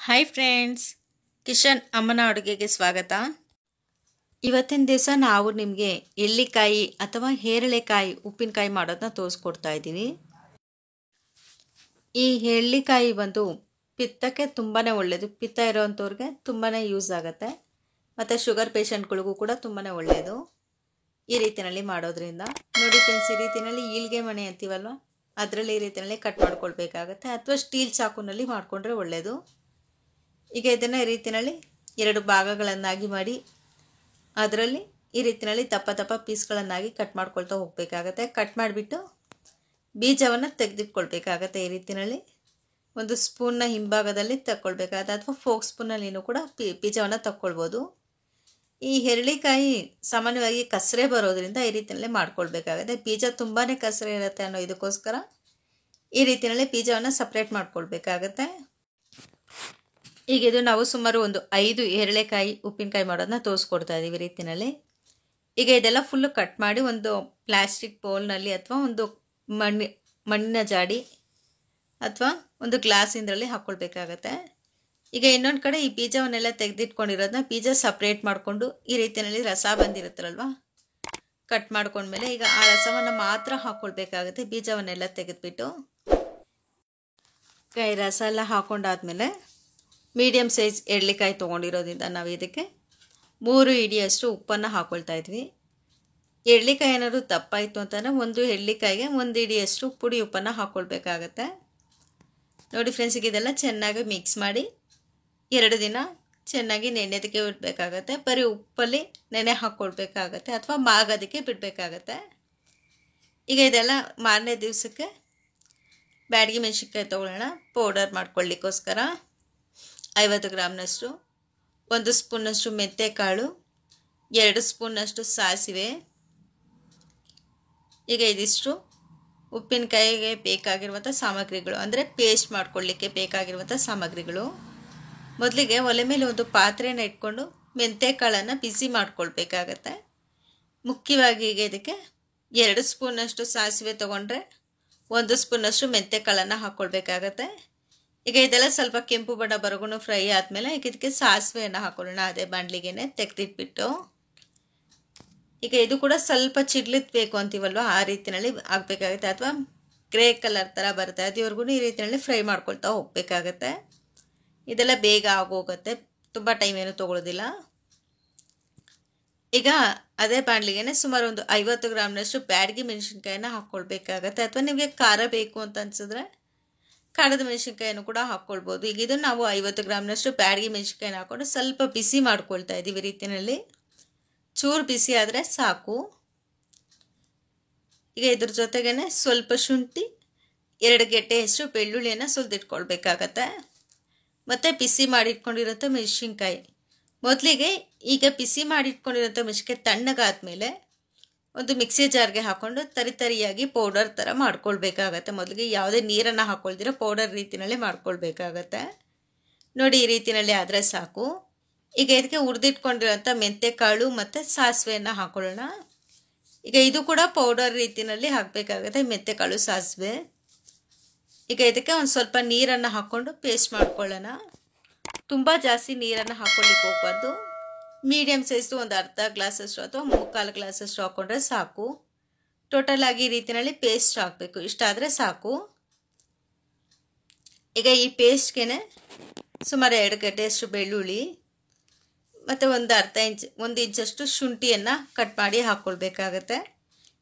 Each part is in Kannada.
ಹಾಯ್ ಫ್ರೆಂಡ್ಸ್, ಕಿಶನ್ ಅಮ್ಮನ ಅಡುಗೆಗೆ ಸ್ವಾಗತ. ಇವತ್ತಿನ ದಿವಸ ನಾವು ನಿಮಗೆ ಎಳ್ಳಿಕಾಯಿ ಅಥವಾ ಹೇರಳೆಕಾಯಿ ಉಪ್ಪಿನಕಾಯಿ ಮಾಡೋದನ್ನ ತೋರಿಸ್ಕೊಡ್ತಾ ಇದ್ದೀವಿ. ಈ ಎಳ್ಳಿಕಾಯಿ ಬಂದು ಪಿತ್ತಕ್ಕೆ ತುಂಬಾ ಒಳ್ಳೆಯದು. ಪಿತ್ತ ಇರೋವಂಥವ್ರಿಗೆ ತುಂಬಾ ಯೂಸ್ ಆಗುತ್ತೆ. ಮತ್ತು ಶುಗರ್ ಪೇಷಂಟ್ಗಳಿಗೂ ಕೂಡ ತುಂಬಾ ಒಳ್ಳೆಯದು ಈ ರೀತಿಯಲ್ಲಿ ಮಾಡೋದ್ರಿಂದ. ನೋಡಿ ಫ್ರೆಂಡ್ಸ್, ಈ ರೀತಿಯಲ್ಲಿ ಈಳ್ಗೆ ಮಣೆ ಅಂತೀವಲ್ವ, ಅದರಲ್ಲಿ ಈ ರೀತಿಯಲ್ಲಿ ಕಟ್ ಮಾಡ್ಕೊಳ್ಬೇಕಾಗತ್ತೆ, ಅಥವಾ ಸ್ಟೀಲ್ ಚಾಕುನಲ್ಲಿ ಮಾಡಿಕೊಂಡ್ರೆ ಒಳ್ಳೆಯದು. ಈಗ ಇದನ್ನು ಈ ರೀತಿಯಲ್ಲಿ ಎರಡು ಭಾಗಗಳನ್ನಾಗಿ ಮಾಡಿ ಅದರಲ್ಲಿ ಈ ರೀತಿಯಲ್ಲಿ ದಪ್ಪ ದಪ್ಪ ಪೀಸ್ಗಳನ್ನಾಗಿ ಕಟ್ ಮಾಡ್ಕೊಳ್ತಾ ಹೋಗಬೇಕಾಗತ್ತೆ. ಕಟ್ ಮಾಡಿಬಿಟ್ಟು ಬೀಜವನ್ನು ತೆಗೆದಿಟ್ಕೊಳ್ಬೇಕಾಗತ್ತೆ. ಈ ರೀತಿಯಲ್ಲಿ ಒಂದು ಸ್ಪೂನ್ನ ಹಿಂಭಾಗದಲ್ಲಿ ತಗೊಳ್ಬೇಕಾಗತ್ತೆ, ಅಥವಾ ಫೋಕ್ ಸ್ಪೂನಲ್ಲಿನೂ ಕೂಡ ಬೀಜವನ್ನು ತಗೊಳ್ಬೋದು. ಈ ಹೆರಳಿಕಾಯಿ ಸಾಮಾನ್ಯವಾಗಿ ಕಸರೆ ಬರೋದ್ರಿಂದ ಈ ರೀತಿಯಲ್ಲೇ ಮಾಡ್ಕೊಳ್ಬೇಕಾಗತ್ತೆ. ಬೀಜ ತುಂಬಾ ಕಸರೆ ಇರುತ್ತೆ ಅನ್ನೋ ಇದಕ್ಕೋಸ್ಕರ ಈ ರೀತಿಯಲ್ಲಿ ಬೀಜವನ್ನು ಸಪ್ರೇಟ್ ಮಾಡ್ಕೊಳ್ಬೇಕಾಗತ್ತೆ. ಈಗ ಇದು ನಾವು ಸುಮಾರು ಒಂದು 5 ಹೆರಳೆಕಾಯಿ ಉಪ್ಪಿನಕಾಯಿ ಮಾಡೋದನ್ನ ತೋರಿಸ್ಕೊಡ್ತಾ ಇದ್ದೀವಿ ರೀತಿಯಲ್ಲಿ. ಈಗ ಇದೆಲ್ಲ ಫುಲ್ಲು ಕಟ್ ಮಾಡಿ ಒಂದು ಪ್ಲಾಸ್ಟಿಕ್ ಬೌಲ್ನಲ್ಲಿ ಅಥವಾ ಒಂದು ಮಣ್ಣಿನ ಜಾಡಿ ಅಥವಾ ಒಂದು ಗ್ಲಾಸಿಂದ್ರಲ್ಲಿ ಹಾಕ್ಕೊಳ್ಬೇಕಾಗತ್ತೆ. ಈಗ ಇನ್ನೊಂದು ಕಡೆ ಈ ಬೀಜವನ್ನೆಲ್ಲ ತೆಗೆದಿಟ್ಕೊಂಡಿರೋದನ್ನ ಬೀಜ ಸಪ್ರೇಟ್ ಮಾಡಿಕೊಂಡು ಈ ರೀತಿಯಲ್ಲಿ ರಸ ಬಂದಿರುತ್ತಲ್ವ, ಕಟ್ ಮಾಡ್ಕೊಂಡ್ಮೇಲೆ ಈಗ ಆ ರಸವನ್ನು ಮಾತ್ರ ಹಾಕ್ಕೊಳ್ಬೇಕಾಗತ್ತೆ. ಬೀಜವನ್ನೆಲ್ಲ ತೆಗೆದುಬಿಟ್ಟು ಈ ರಸ ಎಲ್ಲ ಹಾಕ್ಕೊಂಡಾದ್ಮೇಲೆ ಮೀಡಿಯಮ್ ಸೈಜ್ ಎಳ್ಳಿಕಾಯಿ ತೊಗೊಂಡಿರೋದ್ರಿಂದ ನಾವು ಇದಕ್ಕೆ 3 ಹಿಡಿಯಷ್ಟು ಉಪ್ಪನ್ನು ಹಾಕ್ಕೊಳ್ತಾ ಇದ್ವಿ. ಎಳ್ಳಿಕಾಯಿ ಏನಾದರೂ ದಪ್ಪಾಯಿತು ಅಂತಂದರೆ ಒಂದು ಎಳ್ಳಿಕಾಯಿಗೆ 1 ಹಿಡಿಯಷ್ಟು ಪುಡಿ ಉಪ್ಪನ್ನು ಹಾಕ್ಕೊಳ್ಬೇಕಾಗತ್ತೆ. ನೋಡಿ ಫ್ರೆಂಡ್ಸ್, ಈಗ ಇದೆಲ್ಲ ಚೆನ್ನಾಗಿ ಮಿಕ್ಸ್ ಮಾಡಿ 2 ದಿನ ಚೆನ್ನಾಗಿ ನೆನೆದಕ್ಕೆ ಬಿಡಬೇಕಾಗತ್ತೆ. ಬರೀ ಉಪ್ಪಲ್ಲಿ ನೆನೆ ಹಾಕ್ಕೊಳ್ಬೇಕಾಗತ್ತೆ ಅಥವಾ ಮಾಗೋದಕ್ಕೆ ಬಿಡಬೇಕಾಗತ್ತೆ. ಈಗ ಇದೆಲ್ಲ ಮಾರನೇ ದಿವಸಕ್ಕೆ ಬ್ಯಾಡಗಿ ಮೆಣಸಿನ್ಕಾಯಿ ತೊಗೊಳ್ಳೋಣ. ಪೌಡರ್ ಮಾಡ್ಕೊಳ್ಳಿಕ್ಕೋಸ್ಕರ 50 ಗ್ರಾಮ್ನಷ್ಟು, 1 ಸ್ಪೂನಷ್ಟು ಮೆಂತ್ಯಕಾಳು, 2 ಸ್ಪೂನಷ್ಟು ಸಾಸಿವೆ. ಈಗ ಇದಿಷ್ಟು ಉಪ್ಪಿನಕಾಯಿಗೆ ಬೇಕಾಗಿರುವಂಥ ಸಾಮಗ್ರಿಗಳು, ಅಂದರೆ ಪೇಸ್ಟ್ ಮಾಡ್ಕೊಳ್ಳಿಕ್ಕೆ ಬೇಕಾಗಿರುವಂಥ ಸಾಮಗ್ರಿಗಳು. ಮೊದಲಿಗೆ ಒಲೆ ಮೇಲೆ ಒಂದು ಪಾತ್ರೆನ ಇಟ್ಕೊಂಡು ಮೆಂತ್ಯಕಾಳನ್ನು ಬಿಸಿ ಮಾಡ್ಕೊಳ್ಬೇಕಾಗತ್ತೆ. ಮುಖ್ಯವಾಗಿ ಈಗ ಇದಕ್ಕೆ 2 ಸ್ಪೂನಷ್ಟು ಸಾಸಿವೆ ತೊಗೊಂಡ್ರೆ 1 ಸ್ಪೂನಷ್ಟು ಮೆಂತ್ಯಕಾಳನ್ನು ಹಾಕ್ಕೊಳ್ಬೇಕಾಗತ್ತೆ. ಈಗ ಇದೆಲ್ಲ ಸ್ವಲ್ಪ ಕೆಂಪು ಬಣ್ಣ ಬರೋಗೂ ಫ್ರೈ ಆದಮೇಲೆ ಈಗ ಇದಕ್ಕೆ ಸಾಸಿವೆಯನ್ನು ಹಾಕೊಳ್ಳೋಣ. ಅದೇ ಬಾಣಲಿಗೆನೆ ತೆಗೆದಿಟ್ಬಿಟ್ಟು ಈಗ ಇದು ಕೂಡ ಸ್ವಲ್ಪ ಚಿಡ್ಲಿತ್ಬೇಕು ಅಂತೀವಲ್ವ, ಆ ರೀತಿಯಲ್ಲಿ ಆಗಬೇಕಾಗುತ್ತೆ, ಅಥವಾ ಗ್ರೇ ಕಲರ್ ಥರ ಬರುತ್ತೆ ಅದುವರೆಗೂ ಈ ರೀತಿಯಲ್ಲಿ ಫ್ರೈ ಮಾಡ್ಕೊಳ್ತಾ ಹೋಗಬೇಕಾಗತ್ತೆ. ಇದೆಲ್ಲ ಬೇಗ ಆಗೋಗುತ್ತೆ, ತುಂಬ ಟೈಮ್ ಏನು ತೊಗೊಳ್ಳೋದಿಲ್ಲ. ಈಗ ಅದೇ ಬಾಣಲಿಗೆನೆ ಸುಮಾರು ಒಂದು 50 ಗ್ರಾಮ್ನಷ್ಟು ಬ್ಯಾಡಗಿ ಮೆಣಸಿನ್ಕಾಯಿನ ಹಾಕ್ಕೊಳ್ಬೇಕಾಗತ್ತೆ, ಅಥವಾ ನಿಮಗೆ ಖಾರ ಬೇಕು ಅಂತ ಅನಿಸಿದ್ರೆ ಖಾರದ ಮೆಣಸಿನ್ಕಾಯಿನೂ ಕೂಡ ಹಾಕ್ಕೊಳ್ಬೋದು. ಈಗ ಇದು ನಾವು 50 ಗ್ರಾಮ್ನಷ್ಟು ಬ್ಯಾಡಗಿ ಮೆಣಸಿನ್ಕಾಯಿನ ಹಾಕ್ಕೊಂಡು ಸ್ವಲ್ಪ ಬಿಸಿ ಮಾಡ್ಕೊಳ್ತಾ ಇದ್ದೀವಿ. ರೀತಿಯಲ್ಲಿ ಚೂರು ಬಿಸಿ ಆದರೆ ಸಾಕು. ಈಗ ಇದ್ರ ಜೊತೆಗೇ ಸ್ವಲ್ಪ ಶುಂಠಿ, 2 ಗೆಡ್ಡೆಯಷ್ಟು ಬೆಳ್ಳುಳ್ಳಿಯನ್ನು ಸುಲಿದಿಟ್ಕೊಳ್ಬೇಕಾಗತ್ತೆ. ಮತ್ತು ಬಿಸಿ ಮಾಡಿಟ್ಕೊಂಡಿರೋಂಥ ಮೆಣಸಿನ್ಕಾಯಿ ಮೊದಲಿಗೆ ಈಗ ಬಿಸಿ ಮಾಡಿಟ್ಕೊಂಡಿರೋಂಥ ಮೆಣಸಿನ್ಕಾಯಿ ತಣ್ಣಗಾದ್ಮೇಲೆ ಒಂದು ಮಿಕ್ಸಿ ಜಾರ್ಗೆ ಹಾಕ್ಕೊಂಡು ತರಿಯಾಗಿ ಪೌಡರ್ ಥರ ಮಾಡ್ಕೊಳ್ಬೇಕಾಗತ್ತೆ. ಮೊದಲಿಗೆ ಯಾವುದೇ ನೀರನ್ನು ಹಾಕ್ಕೊಳ್ದಿರೋ ಪೌಡರ್ ರೀತಿಯಲ್ಲಿ ಮಾಡ್ಕೊಳ್ಬೇಕಾಗತ್ತೆ. ನೋಡಿ, ಈ ರೀತಿಯಲ್ಲಿ ಆದರೆ ಸಾಕು. ಈಗ ಇದಕ್ಕೆ ಹುರಿದಿಟ್ಕೊಂಡಿರೋಂಥ ಮೆಂತ್ಯಕಾಳು ಮತ್ತು ಸಾಸಿವೆಯನ್ನು ಹಾಕ್ಕೊಳ್ಳೋಣ. ಈಗ ಇದು ಕೂಡ ಪೌಡರ್ ರೀತಿಯಲ್ಲಿ ಹಾಕಬೇಕಾಗತ್ತೆ, ಮೆಂತ್ಯಕಾಳು ಸಾಸಿವೆ. ಈಗ ಇದಕ್ಕೆ ಒಂದು ಸ್ವಲ್ಪ ನೀರನ್ನು ಹಾಕ್ಕೊಂಡು ಪೇಸ್ಟ್ ಮಾಡ್ಕೊಳ್ಳೋಣ. ತುಂಬ ಜಾಸ್ತಿ ನೀರನ್ನು ಹಾಕ್ಕೊಳ್ಳಿಕ್ಕೆ ಹೋಗ್ಬಾರ್ದು. ಮೀಡಿಯಮ್ ಸೈಜು ಒಂದು ಅರ್ಧ ಗ್ಲಾಸಷ್ಟು ಅಥವಾ 3/4 ಗ್ಲಾಸಷ್ಟು ಹಾಕ್ಕೊಂಡ್ರೆ ಸಾಕು. ಟೋಟಲ್ ಆಗಿ ಈ ರೀತಿಯಲ್ಲಿ ಪೇಸ್ಟ್ ಹಾಕಬೇಕು, ಇಷ್ಟಾದರೆ ಸಾಕು. ಈಗ ಈ ಪೇಸ್ಟ್ಗೆ ಸುಮಾರು 2 ಗೆಡ್ಡೆಯಷ್ಟು ಬೆಳ್ಳುಳ್ಳಿ ಮತ್ತು ಒಂದು ಇಂಚಷ್ಟು ಶುಂಠಿಯನ್ನು ಕಟ್ ಮಾಡಿ ಹಾಕ್ಕೊಳ್ಬೇಕಾಗತ್ತೆ.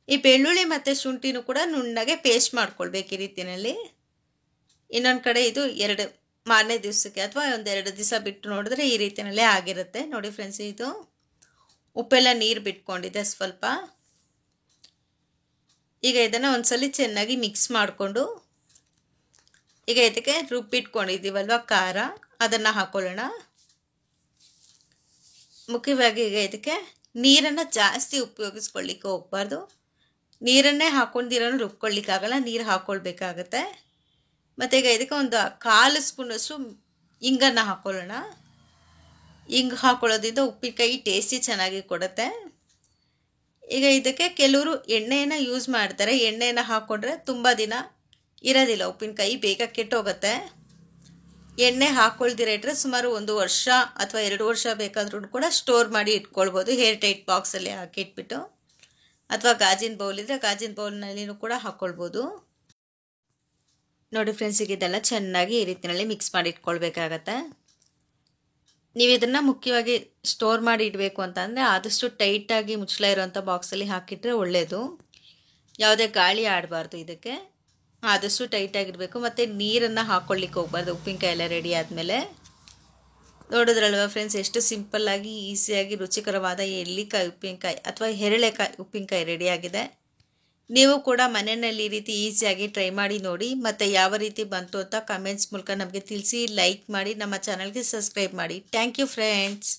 ಈ ಬೆಳ್ಳುಳ್ಳಿ ಮತ್ತು ಶುಂಠಿನೂ ಕೂಡ ನುಣ್ಣಗೆ ಪೇಸ್ಟ್ ಮಾಡ್ಕೊಳ್ಬೇಕು ಈ ರೀತಿಯಲ್ಲಿ. ಇನ್ನೊಂದು ಕಡೆ ಇದು ಮಾರನೇ ದಿವಸಕ್ಕೆ ಅಥವಾ ಒಂದು 2 ದಿವಸ ಬಿಟ್ಟು ನೋಡಿದ್ರೆ ಈ ರೀತಿಯಲ್ಲೇ ಆಗಿರುತ್ತೆ. ನೋಡಿ ಫ್ರೆಂಡ್ಸ್, ಇದು ಉಪ್ಪೆಲ್ಲ ನೀರು ಬಿಟ್ಕೊಂಡಿದೆ ಸ್ವಲ್ಪ. ಈಗ ಇದನ್ನು ಒಂದ್ಸಲಿ ಚೆನ್ನಾಗಿ ಮಿಕ್ಸ್ ಮಾಡಿಕೊಂಡು ಈಗ ಇದಕ್ಕೆ ರುಬ್ಬಿಟ್ಕೊಂಡಿದ್ದೀವಲ್ವ ಖಾರ, ಅದನ್ನು ಹಾಕ್ಕೊಳ್ಳೋಣ. ಮುಖ್ಯವಾಗಿ ಈಗ ಇದಕ್ಕೆ ನೀರನ್ನು ಜಾಸ್ತಿ ಉಪಯೋಗಿಸ್ಕೊಳ್ಳಿಕ್ಕೆ ಹೋಗಬಾರ್ದು. ನೀರನ್ನೇ ಹಾಕ್ಕೊಂಡಿರೋನು ರುಬ್ಕೊಳ್ಳಿಕ್ಕಾಗಲ್ಲ, ನೀರು ಹಾಕ್ಕೊಳ್ಬೇಕಾಗತ್ತೆ. ಮತ್ತು ಈಗ ಇದಕ್ಕೆ ಒಂದು 1/4 ಸ್ಪೂನಷ್ಟು ಇಂಗನ್ನು ಹಾಕ್ಕೊಳ್ಳೋಣ. ಇಂಗು ಹಾಕ್ಕೊಳ್ಳೋದ್ರಿಂದ ಉಪ್ಪಿನಕಾಯಿ ಟೇಸ್ಟಿ ಚೆನ್ನಾಗಿ ಕೊಡುತ್ತೆ. ಈಗ ಇದಕ್ಕೆ ಕೆಲವರು ಎಣ್ಣೆಯನ್ನು ಯೂಸ್ ಮಾಡ್ತಾರೆ. ಎಣ್ಣೆಯನ್ನು ಹಾಕ್ಕೊಂಡ್ರೆ ತುಂಬ ದಿನ ಇರೋದಿಲ್ಲ, ಉಪ್ಪಿನಕಾಯಿ ಬೇಗ ಕೆಟ್ಟೋಗುತ್ತೆ. ಎಣ್ಣೆ ಹಾಕ್ಕೊಳ್ದಿರ ಇಟ್ಟರೆ ಸುಮಾರು 1 ವರ್ಷ ಅಥವಾ 2 ವರ್ಷ ಬೇಕಾದ್ರೂ ಕೂಡ ಸ್ಟೋರ್ ಮಾಡಿ ಇಟ್ಕೊಳ್ಬೋದು. ಏರ್ ಟೈಟ್ ಬಾಕ್ಸಲ್ಲಿ ಹಾಕಿಟ್ಬಿಟ್ಟು, ಅಥವಾ ಗಾಜಿನ ಬೌಲ್ ಇದ್ದರೆ ಗಾಜಿನ ಬೌಲ್ನಲ್ಲಿನೂ ಕೂಡ ಹಾಕ್ಕೊಳ್ಬೋದು. ನೋಡಿ ಫ್ರೆಂಡ್ಸ್, ಈಗ ಇದೆಲ್ಲ ಚೆನ್ನಾಗಿ ಈ ರೀತಿಯಲ್ಲಿ ಮಿಕ್ಸ್ ಮಾಡಿ ಇಟ್ಕೊಳ್ಬೇಕಾಗತ್ತೆ. ನೀವು ಇದನ್ನು ಮುಖ್ಯವಾಗಿ ಸ್ಟೋರ್ ಮಾಡಿ ಇಡಬೇಕು ಅಂತಂದರೆ ಆದಷ್ಟು ಟೈಟಾಗಿ ಮುಚ್ಚಳ ಇರೋವಂಥ ಬಾಕ್ಸಲ್ಲಿ ಹಾಕಿಟ್ರೆ ಒಳ್ಳೆಯದು. ಯಾವುದೇ ಗಾಳಿ ಆಡಬಾರ್ದು ಇದಕ್ಕೆ, ಆದಷ್ಟು ಟೈಟಾಗಿರಬೇಕು. ಮತ್ತು ನೀರನ್ನು ಹಾಕ್ಕೊಳ್ಳಿಕ್ಕೆ ಹೋಗ್ಬಾರ್ದು ಉಪ್ಪಿನಕಾಯಿ ಎಲ್ಲ ರೆಡಿ ಆದಮೇಲೆ. ನೋಡಿದ್ರಲ್ವ ಫ್ರೆಂಡ್ಸ್, ಎಷ್ಟು ಸಿಂಪಲ್ಲಾಗಿ ಈಸಿಯಾಗಿ ರುಚಿಕರವಾದ ಎಳ್ಳಿಕಾಯಿ ಉಪ್ಪಿನಕಾಯಿ ಅಥವಾ ಹೆರಳೆಕಾಯಿ ಉಪ್ಪಿನಕಾಯಿ ರೆಡಿಯಾಗಿದೆ. ನೀವು ಕೂಡ ಮನೆಯಲ್ಲಿ ಈ ರೀತಿ ಈಸಿಯಾಗಿ ಟ್ರೈ ಮಾಡಿ ನೋಡಿ, ಮತ್ತು ಯಾವ ರೀತಿ ಬಂತು ಅಂತ ಕಮೆಂಟ್ಸ್ ಮೂಲಕ ನಮಗೆ ತಿಳಿಸಿ. ಲೈಕ್ ಮಾಡಿ, ನಮ್ಮ ಚಾನಲ್ಗೆ ಸಬ್ಸ್ಕ್ರೈಬ್ ಮಾಡಿ. Thank you friends.